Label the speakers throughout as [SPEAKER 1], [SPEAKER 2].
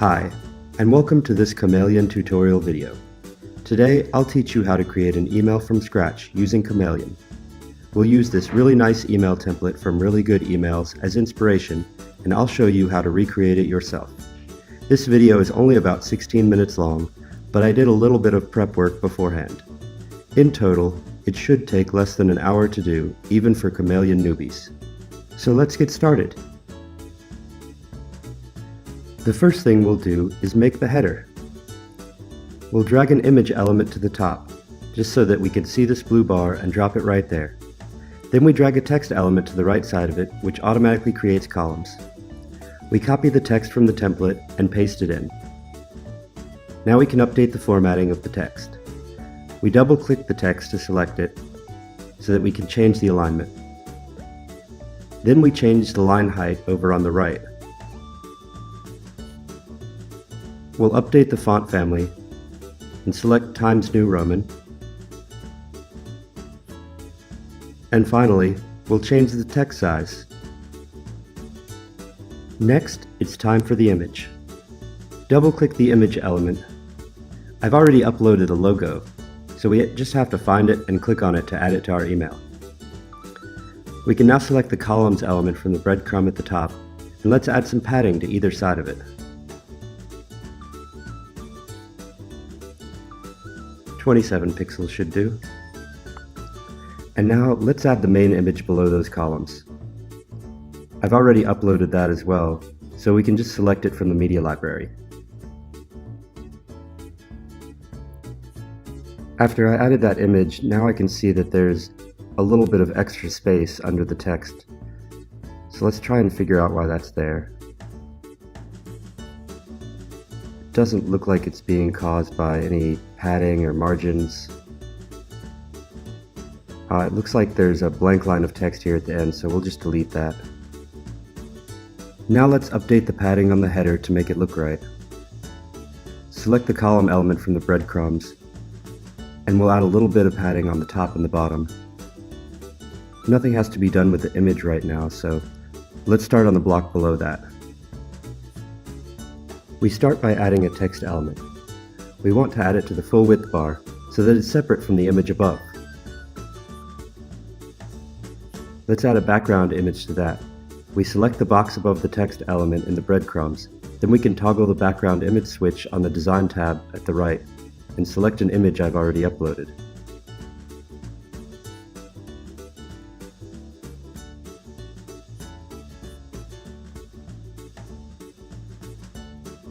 [SPEAKER 1] Hi, and welcome to this Chameleon tutorial video. Today, I'll teach you how to create an email from scratch using Chameleon. We'll use this really nice email template from Really Good Emails as inspiration, and I'll show you how to recreate it yourself. This video is only about 16 minutes long, but I did a little bit of prep work beforehand. In total, it should take less than an hour to do, even for Chameleon newbies. So let's get started. The first thing we'll do is make the header. We'll drag an image element to the top, just so that we can see this blue bar and drop it right there. Then we drag a text element to the right side of it, which automatically creates columns. We copy the text from the template and paste it in. Now we can update the formatting of the text. We double-click the text to select it, so that we can change the alignment. Then we change the line height over on the right. We'll update the font family and select Times New Roman. And finally, we'll change the text size. Next, it's time for the image. Double-click the image element. I've already uploaded a logo, so we just have to find it and click on it to add it to our email. We can now select the columns element from the breadcrumb at the top, and let's add some padding to either side of it. 27 pixels should do. And now let's add the main image below those columns. I've already uploaded that as well, so we can just select it from the media library. After I added that image, now I can see that there's a little bit of extra space under the text. So let's try and figure out why that's there. It doesn't look like it's being caused by any padding or margins. It looks like there's a blank line of text here at the end, so we'll just delete that. Now let's update the padding on the header to make it look right. Select the column element from the breadcrumbs, and we'll add a little bit of padding on the top and the bottom. Nothing has to be done with the image right now, so let's start on the block below that. We start by adding a text element. We want to add it to the full width bar so that it's separate from the image above. Let's add a background image to that. We select the box above the text element in the breadcrumbs, then we can toggle the background image switch on the Design tab at the right and select an image I've already uploaded.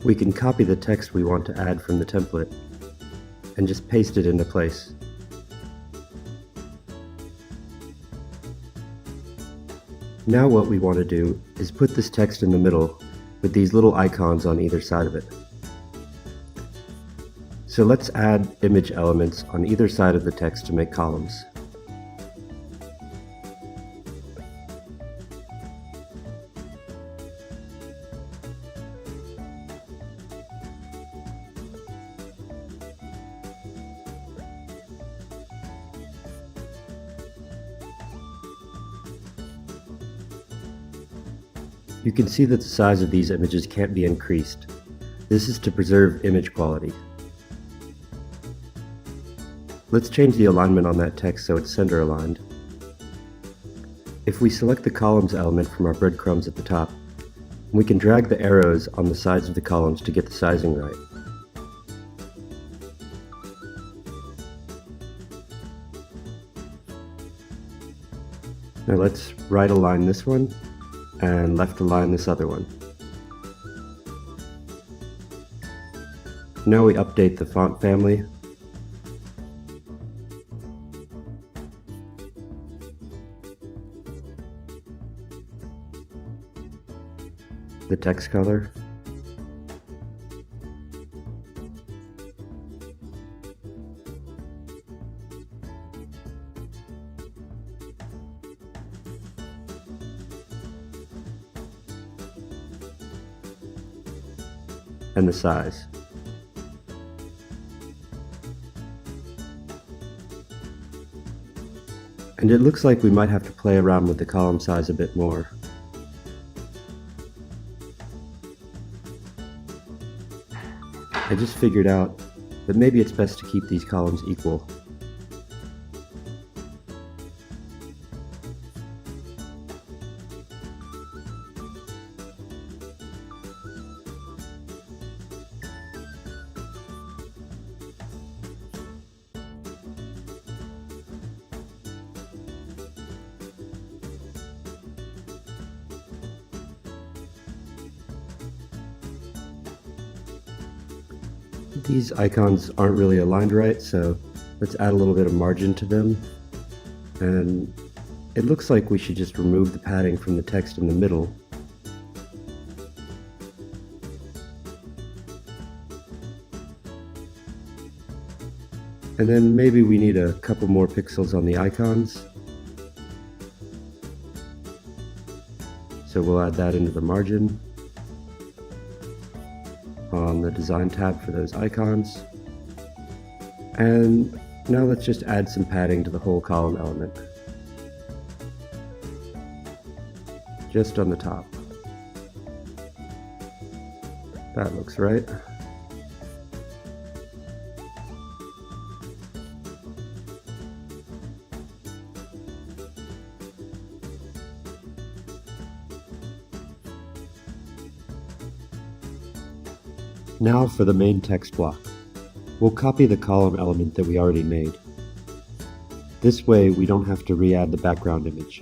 [SPEAKER 1] We can copy the text we want to add from the template and just paste it into place. Now what we want to do is put this text in the middle with these little icons on either side of it. So let's add image elements on either side of the text to make columns. You can see that the size of these images can't be increased. This is to preserve image quality. Let's change the alignment on that text so it's center aligned. If we select the columns element from our breadcrumbs at the top, we can drag the arrows on the sides of the columns to get the sizing right. Now let's right align this one and left align this other one. Now we update the font family. The text color. And the size. And it looks like we might have to play around with the column size a bit more. I just figured out that maybe it's best to keep these columns equal. These icons aren't really aligned right, so let's add a little bit of margin to them. And it looks like we should just remove the padding from the text in the middle. And then maybe we need a couple more pixels on the icons. So we'll add that into the margin on the design tab for those icons. And now let's just add some padding to the whole column element. Just on the top. That looks right. Now for the main text block. We'll copy the column element that we already made. This way we don't have to re-add the background image.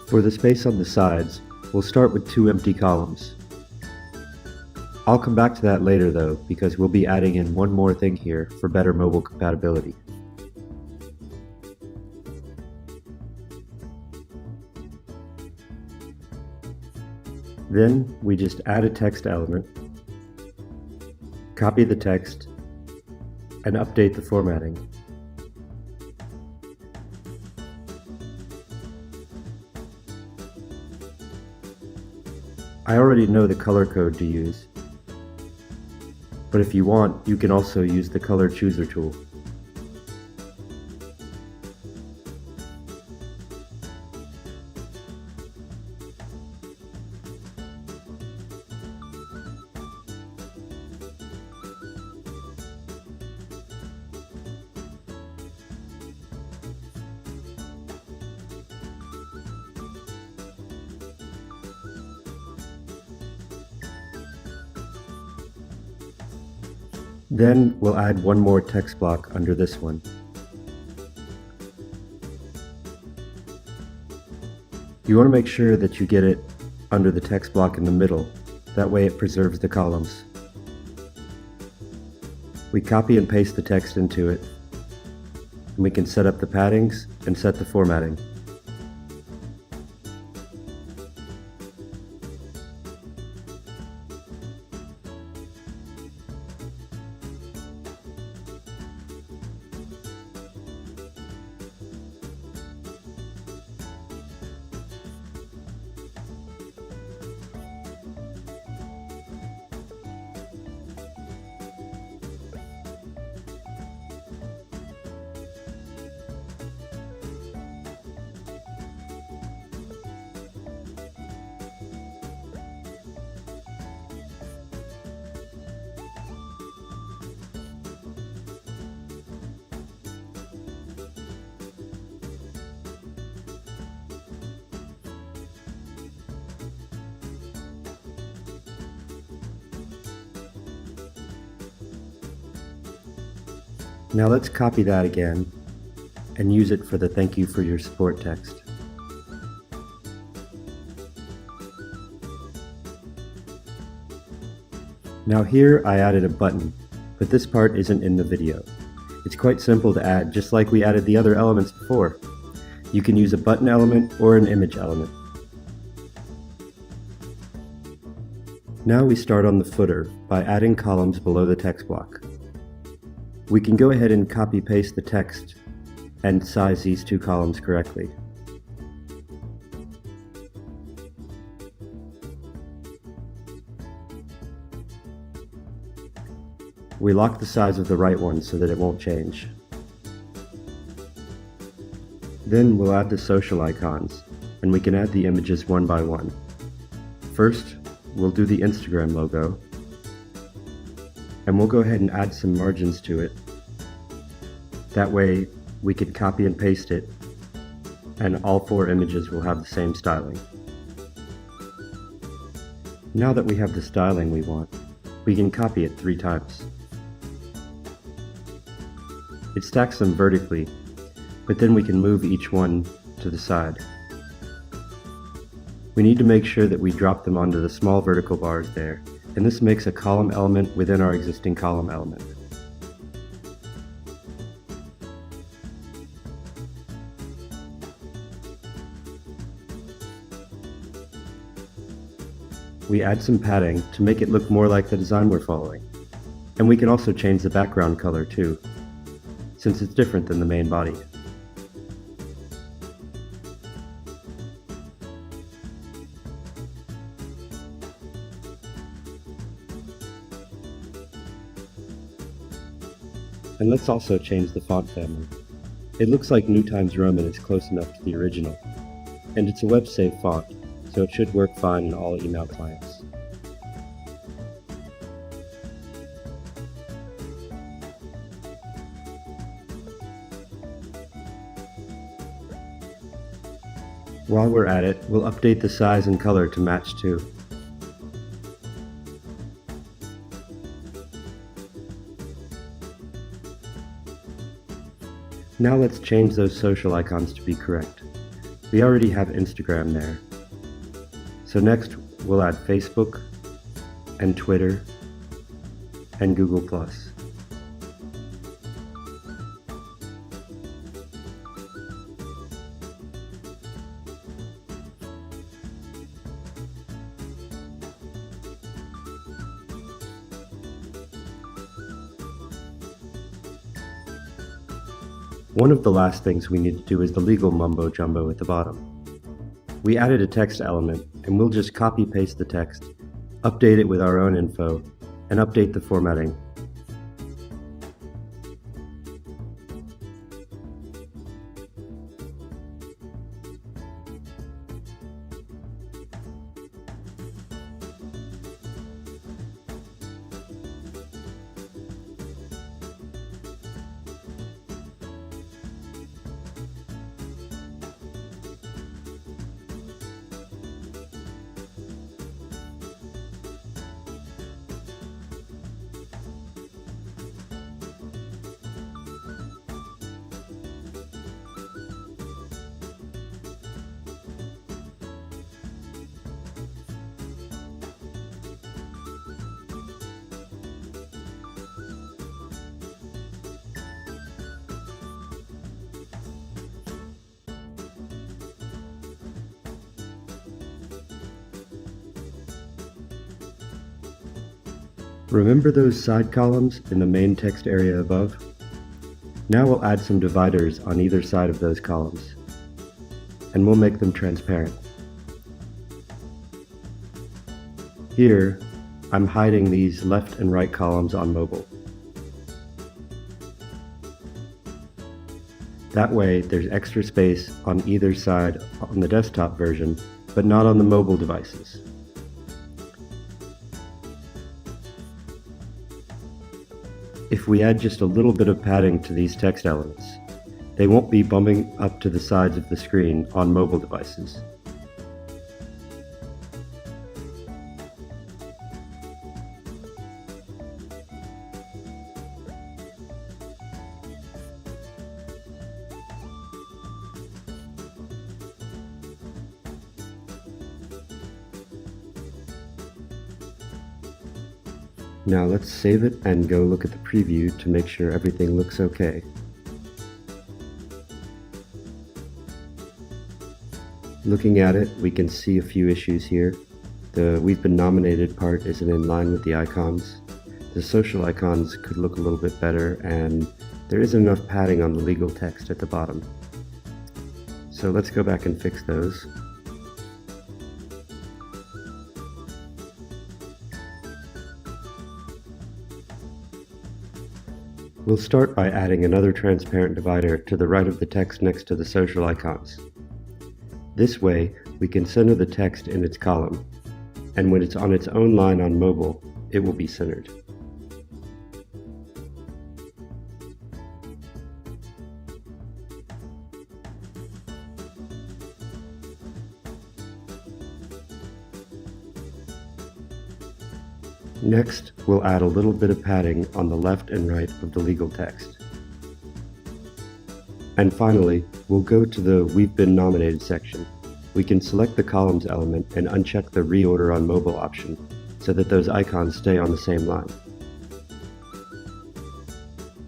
[SPEAKER 1] For the space on the sides, we'll start with 2 empty columns. I'll come back to that later though, because we'll be adding in one more thing here for better mobile compatibility. Then we just add a text element, copy the text, and update the formatting. I already know the color code to use, but if you want, you can also use the color chooser tool. Then we'll add one more text block under this one. You want to make sure that you get it under the text block in the middle, that way it preserves the columns. We copy and paste the text into it, and we can set up the paddings and set the formatting. Now let's copy that again and use it for the thank you for your support text. Now here I added a button, but this part isn't in the video. It's quite simple to add, just like we added the other elements before. You can use a button element or an image element. Now we start on the footer by adding columns below the text block. We can go ahead and copy-paste the text and size these 2 columns correctly. We lock the size of the right one so that it won't change. Then we'll add the social icons, and we can add the images one by one. First, we'll do the Instagram logo, and we'll go ahead and add some margins to it. That way, we can copy and paste it, and all 4 images will have the same styling. Now that we have the styling we want, we can copy it 3 times. It stacks them vertically, but then we can move each one to the side. We need to make sure that we drop them onto the small vertical bars there, and this makes a column element within our existing column element. We add some padding to make it look more like the design we're following, and we can also change the background color too, since it's different than the main body. And let's also change the font family. It looks like New Times Roman is close enough to the original, and it's a web-safe font, so it should work fine in all email clients. While we're at it, we'll update the size and color to match too. Now let's change those social icons to be correct. We already have Instagram there. So next we'll add Facebook and Twitter and Google+. One of the last things we need to do is the legal mumbo jumbo at the bottom. We added a text element, and we'll just copy paste the text, update it with our own info, and update the formatting. Remember those side columns in the main text area above? Now we'll add some dividers on either side of those columns, and we'll make them transparent. Here, I'm hiding these left and right columns on mobile. That way, there's extra space on either side on the desktop version, but not on the mobile devices. If we add just a little bit of padding to these text elements, they won't be bumping up to the sides of the screen on mobile devices. Now let's save it and go look at the preview to make sure everything looks okay. Looking at it, we can see a few issues here. The "We've been nominated" part isn't in line with the icons. The social icons could look a little bit better, and there isn't enough padding on the legal text at the bottom. So let's go back and fix those. We'll start by adding another transparent divider to the right of the text next to the social icons. This way, we can center the text in its column, and when it's on its own line on mobile, it will be centered. Next, we'll add a little bit of padding on the left and right of the legal text. And finally, we'll go to the We've Been Nominated section. We can select the columns element and uncheck the Reorder on Mobile option so that those icons stay on the same line.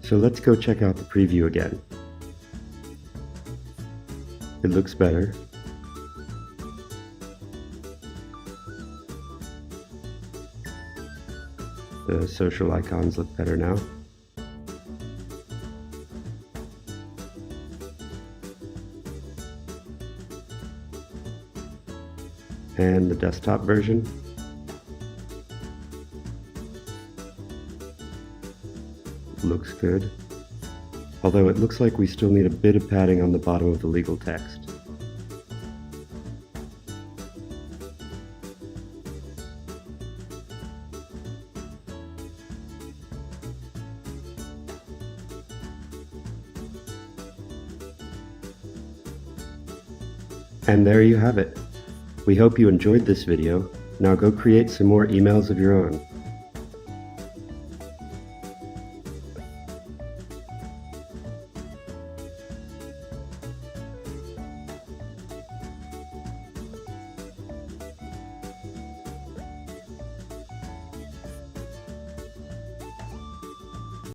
[SPEAKER 1] So let's go check out the preview again. It looks better. The social icons look better now. And the desktop version. Looks good. Although it looks like we still need a bit of padding on the bottom of the legal text. And there you have it. We hope you enjoyed this video. Now go create some more emails of your own.